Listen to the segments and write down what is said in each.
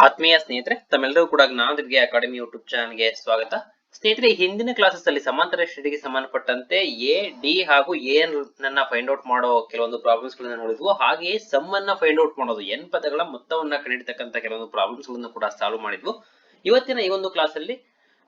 ಆತ್ಮೀಯ ಸ್ನೇಹಿತರೆ, ತಮ್ಮೆಲ್ಲರೂ ಕೂಡ ಜ್ಞಾನ ದಿವ್ಗೆ ಅಕಾಡೆಮಿ ಯೂಟ್ಯೂಬ್ ಚಾನಲ್ಗೆ ಸ್ವಾಗತ. ಸ್ನೇಹಿತರೆ, ಹಿಂದಿನ ಕ್ಲಾಸಸ್ ಅಲ್ಲಿ ಸಮಾಂತರ ಶ್ರೇಣಿಗೆ ಸಂಬಂಧಪಟ್ಟಂತೆ ಎ ಡಿ ಹಾಗೂ ಎನ್ ನನ್ನ ಫೈಂಡ್ ಔಟ್ ಮಾಡೋ ಕೆಲವೊಂದು ಪ್ರಾಬ್ಲಮ್ಸ್ ಗಳನ್ನ ನೋಡಿದ್ವು. ಹಾಗೆಯೇ ಸಮ್ ಅನ್ನ ಫೈಂಡ್ ಔಟ್ ಮಾಡೋದು, ಎನ್ ಪದಗಳ ಮೊತ್ತವನ್ನ ಕಂಡುಹಿಡಿತಕ್ಕಂತ ಕೆಲವೊಂದು ಪ್ರಾಬ್ಲಮ್ಸ್ ಗಳನ್ನ ಕೂಡ ಸಾಲ್ವ್ ಮಾಡಿದ್ವು. ಇವತ್ತಿನ ಈ ಒಂದು ಕ್ಲಾಸ್ ಅಲ್ಲಿ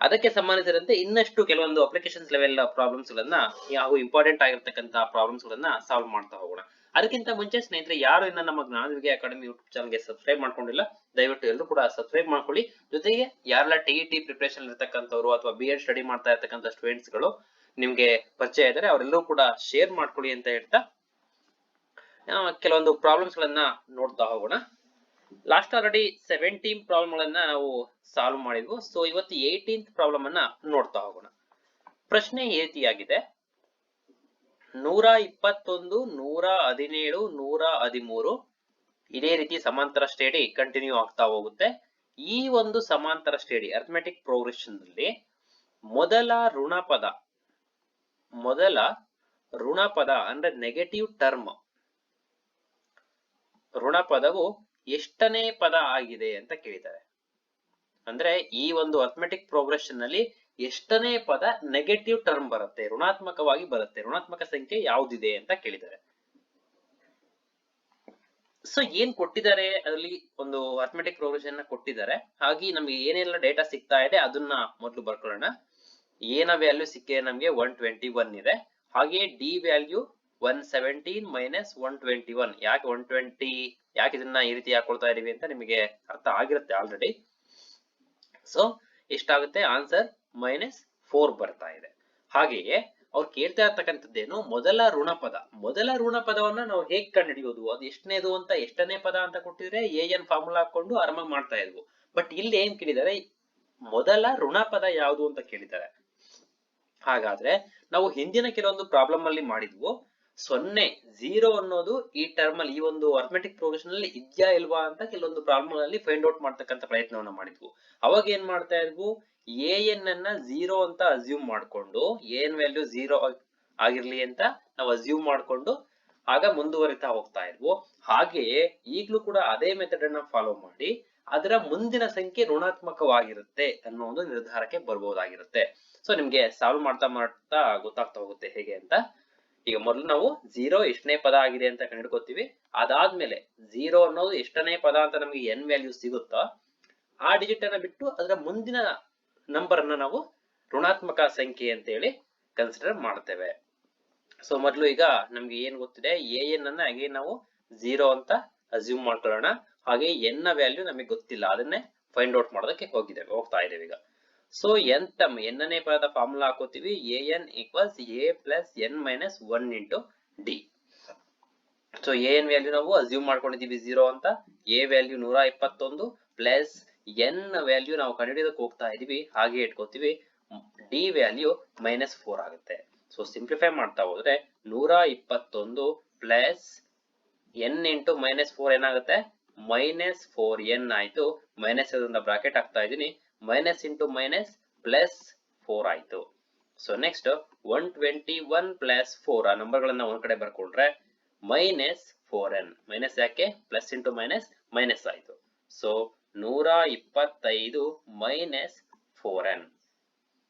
ಅದಕ್ಕೆ ಸಂಬಂಧಿಸಿದಂತೆ ಇನ್ನಷ್ಟು ಕೆಲವೊಂದು ಅಪ್ಲಿಕೇಶನ್ಸ್ ಲೆವೆಲ್ ಪ್ರಾಬ್ಲಮ್ಸ್ ಗಳನ್ನ ಹಾಗೂ ಇಂಪಾರ್ಟೆಂಟ್ ಆಗಿರ್ತಕ್ಕಂತ ಪ್ರಾಬ್ಲಮ್ಸ್ ಗಳನ್ನ ಸಾಲ್ವ್ ಮಾಡ್ತಾ ಹೋಗೋಣ. ಅದಕ್ಕಿಂತ ಮುಂಚೆ ಸ್ನೇಹಿತರೆ, ಯಾರು ಇನ್ನ ನಮ್ಮ ಜ್ಞಾನ ದಿವ್ಗೆ ಅಕಾಡೆಮಿ ಯೂಟ್ಯೂಬ್ ಚಾನಲ್ಗೆ ಸಬ್ಸ್ಕ್ರೈಬ್ ಮಾಡ್ಕೊಂಡಿಲ್ಲ, ದಯವಿಟ್ಟು ಎಲ್ಲರೂ ಕೂಡ ಸಬ್ಸ್ಕ್ರೈಬ್ ಮಾಡ್ಕೊಳ್ಳಿ. ಜೊತೆಗೆ ಯಾರೆಲ್ಲ ಟಿಇಟಿ ಪ್ರಿಪರೇಷನ್ ಇರತಕ್ಕಂಥವ್ರು ಅಥವಾ ಬಿ ಎಡ್ ಸ್ಟಡಿ ಮಾಡ್ತಾ ಇರ್ತಕ್ಕಂಥ ಸ್ಟೂಡೆಂಟ್ಸ್ ಗಳು ನಿಮ್ಗೆ ಪರಿಚಯ ಇದ್ದಾರೆ, ಅವರೆಲ್ಲರೂ ಕೂಡ ಶೇರ್ ಮಾಡ್ಕೊಳ್ಳಿ ಅಂತ ಹೇಳ್ತಾ ಕೆಲವೊಂದು ಪ್ರಾಬ್ಲಮ್ಸ್ ಗಳನ್ನ ನೋಡ್ತಾ ಹೋಗೋಣ. ಲಾಸ್ಟ್ ಆಲ್ರೆಡಿ 17 ಪ್ರಾಬ್ಲಮ್ ಗಳನ್ನ ನಾವು ಸಾಲ್ವ್ ಮಾಡಿದ್ವು. ಸೊ ಇವತ್ತು 18th ಪ್ರಾಬ್ಲಮ್ ಅನ್ನ ನೋಡ್ತಾ ಹೋಗೋಣ. ಪ್ರಶ್ನೆ ಈ ರೀತಿಯಾಗಿದೆ: 121, 117, 113 ಇದೇ ರೀತಿ ಸಮಾಂತರ ಶ್ರೇಣಿ ಕಂಟಿನ್ಯೂ ಆಗ್ತಾ ಹೋಗುತ್ತೆ. ಈ ಒಂದು ಸಮಾಂತರ ಶ್ರೇಣಿ ಅರ್ಥಮೆಟಿಕ್ ಪ್ರೋಗ್ರೆಷನ್ ನಲ್ಲಿ ಮೊದಲ ಋಣಪದ ಅಂದ್ರೆ ನೆಗೆಟಿವ್ ಟರ್ಮ್, ಋಣಪದವು ಎಷ್ಟನೇ ಪದ ಆಗಿದೆ ಅಂತ ಕೇಳಿದ್ದಾರೆ. ಅಂದ್ರೆ ಈ ಒಂದು ಅರ್ಥಮೆಟಿಕ್ ಪ್ರೋಗ್ರೆಷನ್ ನಲ್ಲಿ ಎಷ್ಟನೇ ಪದ ನೆಗೆಟಿವ್ ಟರ್ಮ್ ಬರುತ್ತೆ, ಋಣಾತ್ಮಕವಾಗಿ ಬರುತ್ತೆ, ಋಣಾತ್ಮಕ ಸಂಖ್ಯೆ ಯಾವ್ದಿದೆ ಅಂತ ಕೇಳಿದ್ದಾರೆ. ಸೊ ಏನ್ ಕೊಟ್ಟಿದ್ದಾರೆ, ಅದರಲ್ಲಿ ಒಂದು ಅರ್ಥಮೆಟಿಕ್ ಪ್ರೋಗ್ರೆಷನ್ ಕೊಟ್ಟಿದ್ದಾರೆ. ಹಾಗೆ ನಮ್ಗೆ ಏನೆಲ್ಲ ಡೇಟಾ ಸಿಗ್ತಾ ಇದೆ ಅದನ್ನ ಮೊದಲು ಬರ್ಕೊಳ್ಳೋಣ. ಎ ನ ವ್ಯಾಲ್ಯೂ ಸಿಕ್ಕಿದೆ ನಮ್ಗೆ 121 ಇದೆ. ಹಾಗೆ ಡಿ ವ್ಯಾಲ್ಯೂ 117 ಮೈನಸ್ 121. ಯಾಕೆ 120, ಯಾಕೆ ಇದನ್ನ ಈ ರೀತಿ ಹಾಕೊಳ್ತಾ ಇದೀವಿ ಅಂತ ನಿಮಗೆ ಅರ್ಥ ಆಗಿರುತ್ತೆ ಆಲ್ರೆಡಿ. ಸೊ ಎಷ್ಟಾಗುತ್ತೆ ಆನ್ಸರ್ -4 ಬರ್ತಾ ಇದೆ. ಹಾಗೆಯೇ ಅವ್ರು ಕೇಳ್ತಾ ಇರ್ತಕ್ಕಂಥದ್ದೇನು, ಮೊದಲ ಋಣಪದವನ್ನ ನಾವು ಹೇಗ್ ಕಂಡುಹಿಡಿಯೋದು, ಅದು ಎಷ್ಟನೇದು ಅಂತ, ಎಷ್ಟನೇ ಪದ ಅಂತ ಕೊಟ್ಟಿದ್ರೆ ಎನ್ ಫಾರ್ಮುಲಾ ಹಾಕೊಂಡು ಆರಾಮಾಗಿ ಮಾಡ್ತಾ ಇದ್ವು. ಬಟ್ ಇಲ್ಲಿ ಏನ್ ಕೇಳಿದ್ದಾರೆ, ಮೊದಲ ಋಣಪದ ಯಾವುದು ಅಂತ ಕೇಳಿದ್ದಾರೆ. ಹಾಗಾದ್ರೆ ನಾವು ಹಿಂದಿನ ಕೆಲವೊಂದು ಪ್ರಾಬ್ಲಮ್ ಅಲ್ಲಿ ಮಾಡಿದ್ವು, 0 ಅನ್ನೋದು ಈ ಟರ್ಮ್ ಅಲ್ಲಿ, ಈ ಒಂದು ಅರ್ಥಮೆಟಿಕ್ ಪ್ರೋಗ್ರೆಷನ್ ಅಲ್ಲಿ ಇದ್ಯಾ ಇಲ್ವಾ ಅಂತ ಕೆಲವೊಂದು ಪ್ರಾಬ್ಲಮ್ ಅಲ್ಲಿ ಫೈಂಡ್ ಔಟ್ ಮಾಡ್ತಕ್ಕಂಥ ಪ್ರಯತ್ನವನ್ನ ಮಾಡಿದ್ವು. ಅವಾಗ ಏನ್ ಮಾಡ್ತಾ ಇದ್ವು, ಎನ್ ಅನ್ನ 0 ಅಂತ ಅಸ್ಯೂಮ್ ಮಾಡ್ಕೊಂಡು, ಎನ್ ವ್ಯಾಲ್ಯೂ 0 ಆಗಿರ್ಲಿ ಅಂತ ನಾವು ಅಸ್ಯೂಮ್ ಮಾಡ್ಕೊಂಡು ಆಗ ಮುಂದುವರಿತಾ ಹೋಗ್ತಾ ಇದ್ವು. ಹಾಗೆಯೇ ಈಗ್ಲೂ ಕೂಡ ಅದೇ ಮೆಥಡ್ ಅನ್ನ ಫಾಲೋ ಮಾಡಿ ಅದರ ಮುಂದಿನ ಸಂಖ್ಯೆ ಋಣಾತ್ಮಕವಾಗಿರುತ್ತೆ ಅನ್ನೋ ಒಂದು ನಿರ್ಧಾರಕ್ಕೆ ಬರ್ಬೋದಾಗಿರುತ್ತೆ. ಸೊ ನಿಮ್ಗೆ ಸಾಲ್ವ್ ಮಾಡ್ತಾ ಗೊತ್ತಾಗ್ತಾ ಹೋಗುತ್ತೆ ಹೇಗೆ ಅಂತ. ಈಗ ಮೊದಲು ನಾವು 0 ಎಷ್ಟನೇ ಪದ ಆಗಿದೆ ಅಂತ ಕಂಡುಹಿಡ್ಕೋತೀವಿ. ಅದಾದ್ಮೇಲೆ 0 ಅನ್ನೋದು ಎಷ್ಟನೇ ಪದ ಅಂತ ನಮಗೆ ಎನ್ ವ್ಯಾಲ್ಯೂ ಸಿಗುತ್ತೋ ಆ ಡಿಜಿಟ್ ಅನ್ನ ಬಿಟ್ಟು ಅದರ ಮುಂದಿನ ನಂಬರ್ ಅನ್ನ ನಾವು ಋಣಾತ್ಮಕ ಸಂಖ್ಯೆ ಅಂತ ಹೇಳಿ ಕನ್ಸಿಡರ್ ಮಾಡ್ತೇವೆ. ಸೊ ಮೊದಲು ಈಗ ನಮ್ಗೆ ಏನ್ ಗೊತ್ತಿದೆ, ಎನ್ ಅನ್ನ ಅಗೇನ್ ನಾವು 0 ಅಂತ ಅಸ್ಯೂಮ್ ಮಾಡ್ಕೊಳ್ಳೋಣ. ಹಾಗೆ ಎನ್ ನ ವ್ಯಾಲ್ಯೂ ನಮಗೆ ಗೊತ್ತಿಲ್ಲ, ಅದನ್ನೇ ಫೈಂಡ್ ಔಟ್ ಮಾಡೋದಕ್ಕೆ ಹೋಗ್ತಾ ಇದ್ದೇವೆ ಈಗ. ಸೊ ಎನ್ನನೇ ಪದದ ಫಾರ್ಮುಲಾ ಹಾಕೋತೀವಿ, N equals A plus N minus 1 into D. So N value ನಾವು ಅಸ್ಯೂಮ್ ಮಾಡ್ಕೊಂಡಿದೀವಿ 0 ಅಂತ, A value 121 plus N value ನಾವು ಕಂಡುಹಿಡಿಯೋದಕ್ಕೆ ಹೋಗ್ತಾ ಇದೀವಿ, ಹಾಗೆ ಇಟ್ಕೋತೀವಿ. ಡಿ ವ್ಯಾಲ್ಯೂ -4 ಆಗುತ್ತೆ. ಸೊ ಸಿಂಪ್ಲಿಫೈ ಮಾಡ್ತಾ ಹೋದ್ರೆ 121 ಪ್ಲಸ್ ಎನ್ ಇಂಟು -4 ಏನಾಗುತ್ತೆ, -4n ಆಯ್ತು. ಮೈನಸ್ ಬ್ರಾಕೆಟ್ ಹಾಕ್ತಾ ಇದೀನಿ, ಮೈನಸ್ ಇಂಟು ಮೈನಸ್ ಪ್ಲಸ್ 4 ಆಯ್ತು. ಸೊ ನೆಕ್ಸ್ಟ್ 121 ಪ್ಲಸ್ 4 ಆ ನಂಬರ್ ಗಳನ್ನ ಒಂದ್ ಕಡೆ ಬರ್ಕೊಂಡ್ರೆ -4n, ಮೈನಸ್ ಯಾಕೆ, ಪ್ಲಸ್ ಇಂಟು ಮೈನಸ್ ಮೈನಸ್ ಆಯ್ತು. ಸೊ 125 ಮೈನಸ್ 4n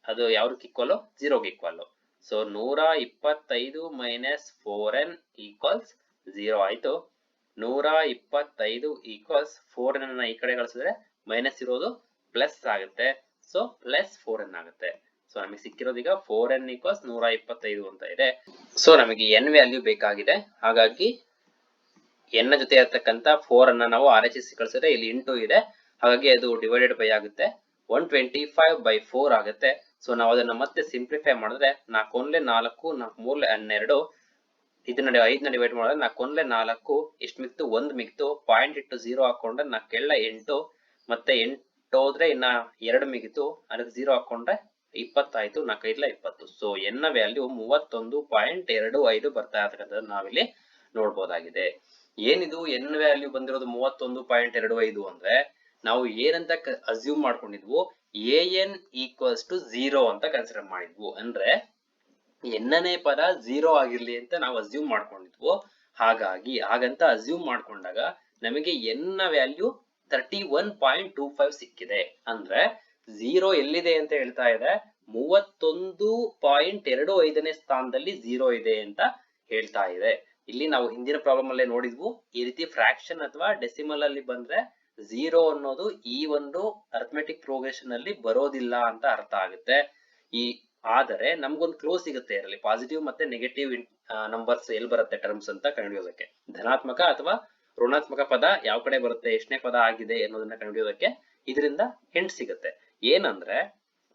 ಅದು ಯಾವ್ದಕ್ಕೆ ಈಕ್ವಲ್, 0ಗೆ equal. So 125 minus 4n equals 0 ಆಯ್ತು. 125 ಈಕ್ವಲ್ಸ್ 4n ಅನ್ನ ಈ ಕಡೆ ಕಳಿಸಿದ್ರೆ ಮೈನಸ್ ಇರೋದು ಪ್ಲಸ್ ಆಗುತ್ತೆ. ಸೊ ಪ್ಲಸ್ 4n ಆಗುತ್ತೆ. ಸೊ ನಮಗೆ ಸಿಕ್ಕಿರೋದೀಗ 4n ಈಕ್ವಲ್ಸ್ 125 ಅಂತ ಇದೆ. ಸೊ ನಮಗೆ n ವ್ಯಾಲ್ಯೂ ಬೇಕಾಗಿದೆ. ಹಾಗಾಗಿ n ನ ಜೊತೆ ಇರತಕ್ಕಂತ 4 ಅನ್ನ ನಾವು RHS ಕಳಿಸಿದ್ರೆ ಇಲ್ಲಿ ಇಂಟು ಇದೆ, ಹಾಗಾಗಿ ಅದು ಡಿವೈಡೆಡ್ ಬೈ ಆಗುತ್ತೆ. 125/4 ಆಗುತ್ತೆ. ಸೊ ನಾವು ಅದನ್ನ ಮತ್ತೆ ಸಿಂಪ್ಲಿಫೈ ಮಾಡಿದ್ರೆ 4 1 4, 4 3 12, ಇದನ್ನ 5 ನ ಡಿವೈಡ್ ಮಾಡಿದ್ರೆ 4 1 4, ಎಷ್ಟು ಮಿಕ್ತು, 1 ಮಿಕ್ತು. ಪಾಯಿಂಟ್ ಇಟ್ಟು 0 ಹಾಕೊಂಡ್ರೆ 4 8, ಮತ್ತೆ 8 ಹೋದ್ರೆ ಇನ್ನ 2 ಮಿಗಿತು, ಅದಕ್ಕೆ 0 ಹಾಕೊಂಡ್ರೆ 20 ಆಯ್ತು. 4 5 20. ಸೊ n ನ ವ್ಯಾಲ್ಯೂ 31.25 ಬರ್ತಾ ಇರ್ತಕ್ಕಂಥದ್ದು ನಾವಿಲ್ಲಿ ನೋಡ್ಬೋದಾಗಿದೆ. ಏನಿದು n ವ್ಯಾಲ್ಯೂ ಬಂದಿರೋದು 31.25 ಅಂದ್ರೆ ನಾವು ಏನಂತ ಅಸ್ಯೂಮ್ ಮಾಡ್ಕೊಂಡಿದ್ವು, ಎನ್ ಈಕ್ವಲ್ಸ್ ಟು 0 ಅಂತ ಕನ್ಸಿಡರ್ ಮಾಡಿದ್ವು. ಅಂದ್ರೆ ಎನ್ನನೇ ಪದ 0 ಆಗಿರ್ಲಿ ಅಂತ ನಾವು ಅಸ್ಯೂಮ್ ಮಾಡ್ಕೊಂಡಿದ್ವು. ಹಾಗಾಗಿ ಹಾಗಂತ ಅಸ್ಯೂಮ್ ಮಾಡ್ಕೊಂಡಾಗ ನಮಗೆ n ನ ವ್ಯಾಲ್ಯೂ 31.25 ಸಿಕ್ಕಿದೆ. ಅಂದ್ರೆ 0 ಎಲ್ಲಿದೆ ಅಂತ ಹೇಳ್ತಾ ಇದೆ, 31.25ನೇ ಸ್ಥಾನದಲ್ಲಿ 0 ಇದೆ ಅಂತ ಹೇಳ್ತಾ ಇದೆ. ಇಲ್ಲಿ ನಾವು ಹಿಂದಿನ ಪ್ರಾಬ್ಲಮ್ ಅಲ್ಲೇ ನೋಡಿದ್ವು, ಈ ರೀತಿ ಫ್ರಾಕ್ಷನ್ ಅಥವಾ ಡೆಸಿಮಲ್ ಅಲ್ಲಿ ಬಂದ್ರೆ 0 ಅನ್ನೋದು ಈ ಒಂದು ಅರ್ಥಮೆಟಿಕ್ ಪ್ರೋಗ್ರೆಷನ್ ಅಲ್ಲಿ ಬರೋದಿಲ್ಲ ಅಂತ ಅರ್ಥ ಆಗುತ್ತೆ. ಆದರೆ ನಮ್ಗೊಂದು ಕ್ಲೋ ಸಿಗುತ್ತೆ ಇದರಲ್ಲಿ, ಪಾಸಿಟಿವ್ ಮತ್ತೆ ನೆಗೆಟಿವ್ ನಂಬರ್ಸ್ ಎಲ್ಲಿ ಬರುತ್ತೆ ಟರ್ಮ್ಸ್ ಅಂತ ಕಂಡುಹಿಡಿಯೋದಕ್ಕೆ, ಧನಾತ್ಮಕ ಅಥವಾ ಋಣಾತ್ಮಕ ಪದ ಯಾವ ಕಡೆ ಬರುತ್ತೆ, ಎಷ್ಟನೇ ಪದ ಆಗಿದೆ ಅನ್ನೋದನ್ನ ಕಂಡುಹಿಡಿಯೋದಕ್ಕೆ ಇದರಿಂದ ಹಿಂಟ್ ಸಿಗುತ್ತೆ. ಏನಂದ್ರೆ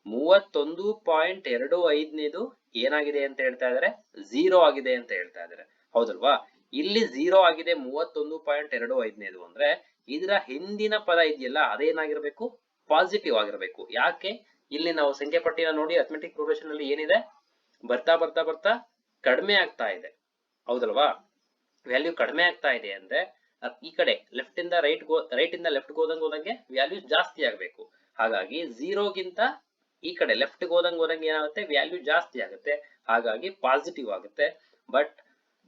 31.25ನೇದು ಏನಾಗಿದೆ ಅಂತ ಹೇಳ್ತಾ ಇದಾರೆ, 0 ಆಗಿದೆ ಅಂತ ಹೇಳ್ತಾ ಇದಾರೆ, ಹೌದಲ್ವಾ? ಇಲ್ಲಿ 0 ಆಗಿದೆ 31.25ನೇದು ಅಂದ್ರೆ ಇದರ ಹಿಂದಿನ ಪದ ಇದೆಯಲ್ಲ ಅದೇನಾಗಿರ್ಬೇಕು, ಪಾಸಿಟಿವ್ ಆಗಿರ್ಬೇಕು. ಯಾಕೆ? ಇಲ್ಲಿ ನಾವು ಸಂಖ್ಯೆ ಪಟ್ಟಿನ ನೋಡಿ, ಅರ್ಥಮೆಟಿಕ್ ಪ್ರೋಗ್ರೆಷನ್ ಅಲ್ಲಿ ಏನಿದೆ, ಬರ್ತಾ ಬರ್ತಾ ಬರ್ತಾ ಕಡಿಮೆ ಆಗ್ತಾ ಇದೆ, ಹೌದಲ್ವಾ? ವ್ಯಾಲ್ಯೂ ಕಡಿಮೆ ಆಗ್ತಾ ಇದೆ ಅಂದ್ರೆ ಈ ಕಡೆ ಲೆಫ್ಟ್ ಇಂದ ರೈಟ್ ಇಂದ ಲೆಫ್ಟ್ ಹೋದಂಗೆ ವ್ಯಾಲ್ಯೂ ಜಾಸ್ತಿ ಆಗ್ಬೇಕು. ಹಾಗಾಗಿ 0ಗಿಂತ ಈ ಕಡೆ ಲೆಫ್ಟ್ ಹೋದಂಗೆ ಏನಾಗುತ್ತೆ, ವ್ಯಾಲ್ಯೂ ಜಾಸ್ತಿ ಆಗುತ್ತೆ, ಹಾಗಾಗಿ ಪಾಸಿಟಿವ್ ಆಗುತ್ತೆ. ಬಟ್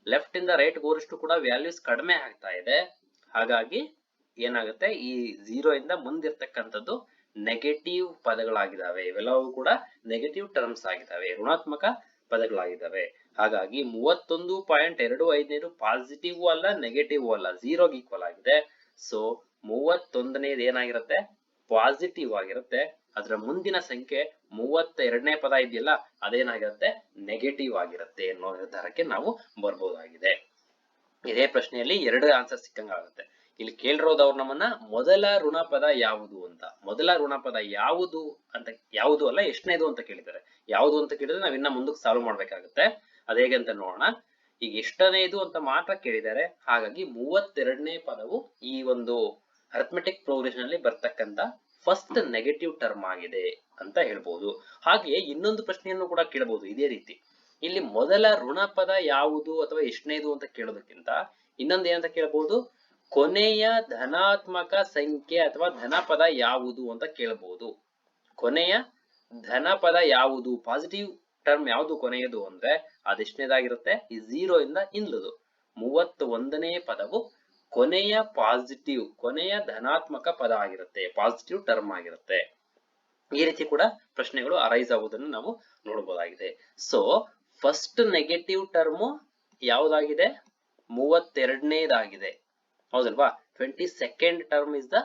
ಲೆಫ್ಟ್ ಇಂದ ರೈಟ್ ಹೋದಷ್ಟು ಕೂಡ ವ್ಯಾಲ್ಯೂಸ್ ಕಡಿಮೆ ಆಗ್ತಾ ಇದೆ, ಹಾಗಾಗಿ ಏನಾಗುತ್ತೆ, ಈ 0 ಇಂದ ಮುಂದಿರ್ತಕ್ಕಂಥದ್ದು ನೆಗೆಟಿವ್ ಪದಗಳಾಗಿದ್ದಾವೆ. ಇವೆಲ್ಲವೂ ಕೂಡ ನೆಗೆಟಿವ್ ಟರ್ಮ್ಸ್ ಆಗಿದ್ದಾವೆ, ಋಣಾತ್ಮಕ ಪದಗಳಾಗಿದ್ದಾವೆ. ಹಾಗಾಗಿ 31.25ನೇದು ಪಾಸಿಟಿವ್ ಅಲ್ಲ, ನೆಗೆಟಿವ್ ಅಲ್ಲ, 0ಗೆ ಈಕ್ವಲ್ ಆಗಿದೆ. ಸೊ 31ನೇದು ಏನಾಗಿರುತ್ತೆ, ಪಾಸಿಟಿವ್ ಆಗಿರುತ್ತೆ. ಅದರ ಮುಂದಿನ ಸಂಖ್ಯೆ 32ನೇ ಪದ ಇದೆಯಲ್ಲ ಅದೇನಾಗಿರುತ್ತೆ, ನೆಗೆಟಿವ್ ಆಗಿರುತ್ತೆ ಅನ್ನೋ ನಿರ್ಧಾರಕ್ಕೆ ನಾವು ಬರ್ಬೋದಾಗಿದೆ. ಇದೇ ಪ್ರಶ್ನೆಯಲ್ಲಿ 2 ಆನ್ಸರ್ ಸಿಕ್ಕಂಗಾಗುತ್ತೆ. ಇಲ್ಲಿ ಕೇಳಿರೋದವ್ರು ನಮ್ಮನ್ನ ಮೊದಲ ಋಣಪದ ಯಾವುದು ಅಂತ, ಮೊದಲ ಋಣಪದ ಯಾವುದು ಅಂತ, ಯಾವುದು ಅಲ್ಲ ಎಷ್ಟನೇದು ಅಂತ ಕೇಳಿದ್ದಾರೆ. ಯಾವುದು ಅಂತ ಕೇಳಿದ್ರೆ ನಾವ್ ಇನ್ನ ಮುಂದಕ್ಕೆ ಸಾಲ್ವ್ ಮಾಡ್ಬೇಕಾಗುತ್ತೆ. ಅದ ಹೇಗೆ ಅಂತ ನೋಡೋಣ. ಈಗ ಎಷ್ಟನೇದು ಅಂತ ಮಾತ್ರ ಕೇಳಿದ್ದಾರೆ, ಹಾಗಾಗಿ 32ನೇ ಪದವು ಈ ಒಂದು ಅರ್ಥಮೆಟಿಕ್ ಪ್ರೋಗ್ರೆಷನ್ ಅಲ್ಲಿ ಬರ್ತಕ್ಕಂತ ಫಸ್ಟ್ ನೆಗೆಟಿವ್ ಟರ್ಮ್ ಆಗಿದೆ ಅಂತ ಹೇಳ್ಬಹುದು. ಹಾಗೆಯೇ ಇನ್ನೊಂದು ಪ್ರಶ್ನೆಯನ್ನು ಕೂಡ ಕೇಳಬಹುದು ಇದೇ ರೀತಿ. ಇಲ್ಲಿ ಮೊದಲ ಋಣಪದ ಯಾವುದು ಅಥವಾ ಎಷ್ಟನೇದು ಅಂತ ಕೇಳೋದಕ್ಕಿಂತ ಇನ್ನೊಂದು ಏನಂತ ಕೇಳಬಹುದು, ಕೊನೆಯ ಧನಾತ್ಮಕ ಸಂಖ್ಯೆ ಅಥವಾ ಧನಪದ ಯಾವುದು ಅಂತ ಕೇಳಬಹುದು. ಕೊನೆಯ ಧನಪದ ಯಾವುದು, ಪಾಸಿಟಿವ್ ಟರ್ಮ್ ಯಾವುದು ಕೊನೆಯದು ಅಂದ್ರೆ ಅದೆಷ್ಟನೇದಾಗಿರುತ್ತೆ, ಈ 0 ಇಂದ ಇಂದಲದು 31ನೇ ಪದವು ಕೊನೆಯ ಪಾಸಿಟಿವ್, ಕೊನೆಯ ಧನಾತ್ಮಕ ಪದ ಆಗಿರುತ್ತೆ, ಪಾಸಿಟಿವ್ ಟರ್ಮ್ ಆಗಿರುತ್ತೆ. ಈ ರೀತಿ ಕೂಡ ಪ್ರಶ್ನೆಗಳು ಅರೈಸ್ ಆಗುವುದನ್ನು ನಾವು ನೋಡಬಹುದಾಗಿದೆ. ಸೊ ಫಸ್ಟ್ ನೆಗೆಟಿವ್ ಟರ್ಮ್ ಯಾವುದಾಗಿದೆ, 32ನೇದಾಗಿದೆ, ಹೌದಲ್ವಾ? 22nd term is the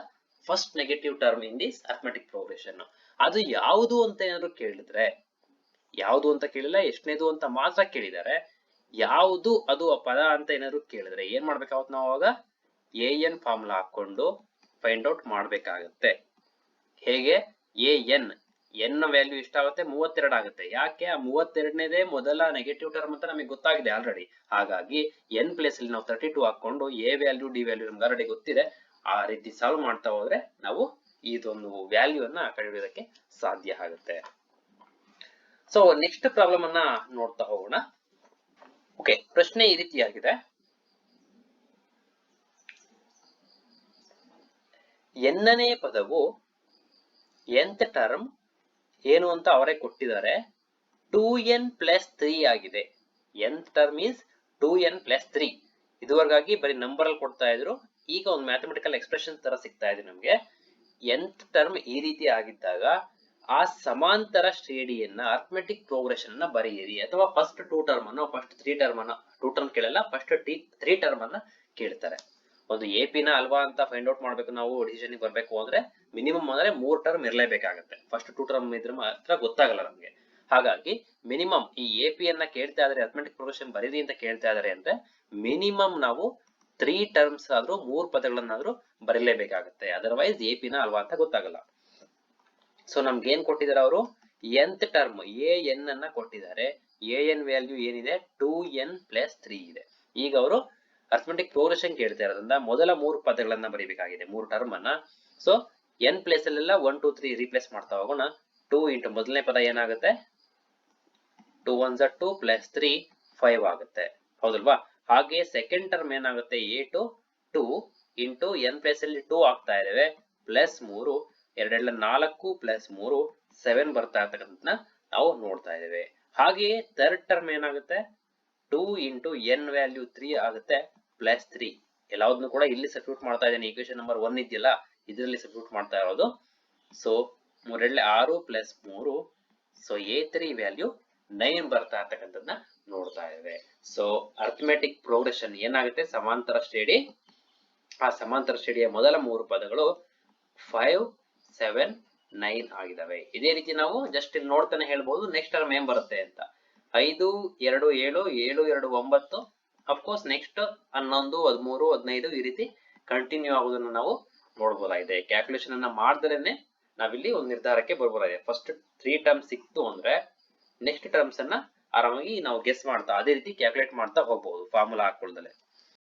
first negative term in this arithmetic progression. ಅದು ಯಾವುದು ಅಂತ ಏನಾದ್ರು ಕೇಳಿದ್ರೆ, ಯಾವುದು ಅಂತ ಕೇಳಿಲ್ಲ, ಎಷ್ಟನೇದು ಅಂತ ಮಾತ್ರ ಕೇಳಿದ್ದಾರೆ. ಯಾವುದು ಅದು ಆ ಪದ ಅಂತ ಏನಾದ್ರು ಕೇಳಿದ್ರೆ ಏನ್ ಮಾಡ್ಬೇಕಾಗುತ್ತೆ, ನಾವು ಅವಾಗ AN ಫಾರ್ಮುಲಾ ಹಾಕೊಂಡು ಫೈಂಡ್ ಔಟ್ ಮಾಡ್ಬೇಕಾಗತ್ತೆ. ಹೇಗೆ, ಎನ್ ವ್ಯಾಲ್ಯೂ ಎಷ್ಟಾಗುತ್ತೆ, 32 ಆಗುತ್ತೆ. ಯಾಕೆ, ಆ 32ನೇದೇ ಮೊದಲ ನೆಗೆಟಿವ್ ಟರ್ಮ್ ಅಂತ ನಮಗೆ ಗೊತ್ತಾಗಿದೆ ಆಲ್ರೆಡಿ. ಹಾಗಾಗಿ n ಪ್ಲೇಸ್ ಅಲ್ಲಿ ನಾವು 32 ಹಾಕೊಂಡು ಎ ವ್ಯಾಲ್ಯೂ ಡಿ ವ್ಯಾಲ್ಯೂ ನಮ್ಗೆ ಆಲ್ರೆಡಿ ಗೊತ್ತಿದೆ. ಆ ರೀತಿ ಸಾಲ್ವ್ ಮಾಡ್ತಾ ಹೋದ್ರೆ ನಾವು ಇದೊಂದು ವ್ಯಾಲ್ಯೂ ಅನ್ನ ಕಂಡುಹಿಡಿಯೋದಕ್ಕೆ ಸಾಧ್ಯ ಆಗುತ್ತೆ. ಸೊ ನೆಕ್ಸ್ಟ್ ಪ್ರಾಬ್ಲಮ್ ಅನ್ನ ನೋಡ್ತಾ ಹೋಗೋಣ. ಓಕೆ, ಪ್ರಶ್ನೆ ಈ ರೀತಿಯಾಗಿದೆ. ಎನ್ನನೇ ಪದವು nth ಟರ್ಮ್ ಏನು ಅಂತ ಅವರೇ ಕೊಟ್ಟಿದ್ದಾರೆ, 2n+3 ಆಗಿದೆ. nth term is 2n+3. ಇದುವರೆಗಾಗಿ ಬರೀ ನಂಬರ್ ಅಲ್ಲಿ ಕೊಡ್ತಾ ಇದ್ರು, ಈಗ ಒಂದು ಮ್ಯಾಥಮೆಟಿಕಲ್ ಎಕ್ಸ್ಪ್ರೆಷನ್ ತರ ಸಿಗ್ತಾ ಇದೆ ನಮ್ಗೆ. nth ಟರ್ಮ್ ಈ ರೀತಿ ಆಗಿದ್ದಾಗ ಆ ಸಮಾಂತರ ಶ್ರೇಣಿಯನ್ನ ಅರ್ಥಮೆಟಿಕ್ ಪ್ರೋಗ್ರೆಷನ್ ಅನ್ನ ಬರೆಯಿರಿ, ಅಥವಾ ಫಸ್ಟ್ 2 ಟರ್ಮ್ ಅನ್ನು, ಫಸ್ಟ್ 3 ಟರ್ಮ್ ಅನ್ನ, 2 ಟರ್ಮ್ ಕೇಳಲ್ಲ, ಫಸ್ಟ್ 3 ಟರ್ಮ್ ಅನ್ನ ಕೇಳ್ತಾರೆ. ಒಂದು ಎಪಿನ ಅಲ್ವಾ ಅಂತ ಫೈಂಡ್ ಔಟ್ ಮಾಡ್ಬೇಕು ನಾವು, ಡಿಸಿಷನ್ ಬರ್ಬೇಕು ಅಂದ್ರೆ ಮಿನಿಮಮ್ ಅಂದ್ರೆ 3 ಟರ್ಮ್ ಇರಲೇಬೇಕಾಗುತ್ತೆ. ಫಸ್ಟ್ 2 ಟರ್ಮ್ ಇದ್ರೆ ಮಾತ್ರ ಗೊತ್ತಾಗಲ್ಲ ನಮ್ಗೆ. ಹಾಗಾಗಿ ಮಿನಿಮಮ್ ಈ ಎಪಿ ಅನ್ನ ಕೇಳ್ತಾ ಇದಾರೆ, ಅರ್ಥಮೆಟಿಕ್ ಪ್ರೋಗ್ರೆಷನ್ ಬರೀರಿ ಅಂತ ಕೇಳ್ತಾ ಇದಾರೆ ಅಂದ್ರೆ ಮಿನಿಮಮ್ ನಾವು 3 ಟರ್ಮ್ಸ್ ಆದ್ರೂ 3 ಪದಗಳನ್ನಾದ್ರೂ ಬರೀಲೇಬೇಕಾಗುತ್ತೆ. ಅದರ್ವೈಸ್ ಎಪಿನ ಅಲ್ವಾ ಅಂತ ಗೊತ್ತಾಗಲ್ಲ. ಸೊ ನಮ್ಗೆ ಏನ್ ಕೊಟ್ಟಿದ್ದಾರೆ ಅವರು, nth ಟರ್ಮ್ an ಅನ್ನ ಕೊಟ್ಟಿದ್ದಾರೆ. an ವ್ಯಾಲ್ಯೂ ಏನಿದೆ, 2n+3 ಇದೆ. ಈಗ ಅವರು ಅರ್ಥಮೆಟಿಕ್ ಪ್ರೋಗ್ರೆಷನ್ ಕೇಳ್ತಾ ಇರೋದ್ರಿಂದ ಮೊದಲ 3 ಪದಗಳನ್ನ ಬರೀಬೇಕಾಗಿದೆ, 3 ಟರ್ಮ್ ಅನ್ನ. ಸೊ n ಪ್ಲೇಸ್ ಅಲ್ಲೆಲ್ಲ 1 2 3 ರೀಪ್ಲೇಸ್ ಮಾಡ್ತಾ ಹೋಗೋಣ. 2 ಇಂಟು ಮೊದಲನೇ ಪದ ಏನಾಗುತ್ತೆ, 2 1 2 ಪ್ಲಸ್ 3 5 ಆಗುತ್ತೆ, ಹೌದಲ್ವಾ? ಹಾಗೆ ಸೆಕೆಂಡ್ ಟರ್ಮ್ ಏನಾಗುತ್ತೆ, a2 2 ಇಂಟು n ಪ್ಲೇಸ್ ಅಲ್ಲಿ 2 ಆಗ್ತಾ ಇದಾವೆ, ಪ್ಲಸ್ 3 2 4 ಪ್ಲಸ್ 3 7 ಬರ್ತಾ ಇರ್ತಕ್ಕಂಥ ನಾವು ನೋಡ್ತಾ ಇದ್ದೇವೆ. ಹಾಗೆಯೇ ಥರ್ಡ್ ಟರ್ಮ್ ಏನಾಗುತ್ತೆ, 2 ಇಂಟು n ವ್ಯಾಲ್ಯೂ 3 ಆಗುತ್ತೆ, ಪ್ಲಸ್ 3. ಎಲ್ಲಾದ್ನೂ ಕೂಡ ಇಲ್ಲಿ ಸಬ್ಸ್ಟಿಟ್ಯೂಟ್ ಮಾಡ್ತಾ ಇದ್ದೇನೆ. ಈಕ್ವೇಶನ್ ನಂಬರ್ 1 ಇದೆಯಲ್ಲ ಇದರಲ್ಲಿ ಸಬ್ಸ್ಟಿಟ್ಯೂಟ್ ಮಾಡ್ತಾ ಇರೋದು. So 3 6 plus 3, so A3 value 9 ಬರ್ತಾ ಇರ್ತಕ್ಕಂಥದ್ದನ್ನ ನೋಡ್ತಾ ಇದ್ದೇವೆ. ಸೊ ಅರ್ಥಮೆಟಿಕ್ ಪ್ರೋಗ್ರೆಷನ್ ಏನಾಗುತ್ತೆ, ಸಮಾಂತರ ಶ್ರೇಣಿ, ಆ ಸಮಾಂತರ ಶ್ರೇಣಿಯ ಮೊದಲ 3 ಪದಗಳು 5, 7, 9 ಆಗಿದಾವೆ. ಇದೇ ರೀತಿ ನಾವು ಜಸ್ಟ್ ಇಲ್ಲಿ ನೋಡ್ತಾನೆ ಹೇಳ್ಬಹುದು ನೆಕ್ಸ್ಟ್ ಟರ್ಮ್ ಏನ್ ಬರುತ್ತೆ ಅಂತ. 5, 2, 7, 7, 2, 9. ಅಫ್ಕೋರ್ಸ್ ನೆಕ್ಸ್ಟ್ 11, 13, 15 ಈ ರೀತಿ ಕಂಟಿನ್ಯೂ ಆಗೋದನ್ನ ನಾವು ನೋಡ್ಬೋದಾಗಿದೆ. ಕ್ಯಾಲ್ಕುಲೇಷನ್ ಅನ್ನ ಮಾಡ್ದಲೇನೆ ನಾವಿಲ್ಲಿ ಒಂದು ನಿರ್ಧಾರಕ್ಕೆ ಬರ್ಬೋದಾಗಿದೆ. ಫಸ್ಟ್ 3 ಟರ್ಮ್ಸ್ ಸಿಕ್ತು ಅಂದ್ರೆ ನೆಕ್ಸ್ಟ್ ಟರ್ಮ್ಸ್ ಅನ್ನ ಆರಾಮಾಗಿ ನಾವು ಗೆಸ್ ಮಾಡ್ತಾ ಅದೇ ರೀತಿ ಕ್ಯಾಲ್ಕುಲೇಟ್ ಮಾಡ್ತಾ ಹೋಗ್ಬಹುದು ಫಾರ್ಮುಲಾ ಹಾಕೊಳ್ದಲೆ.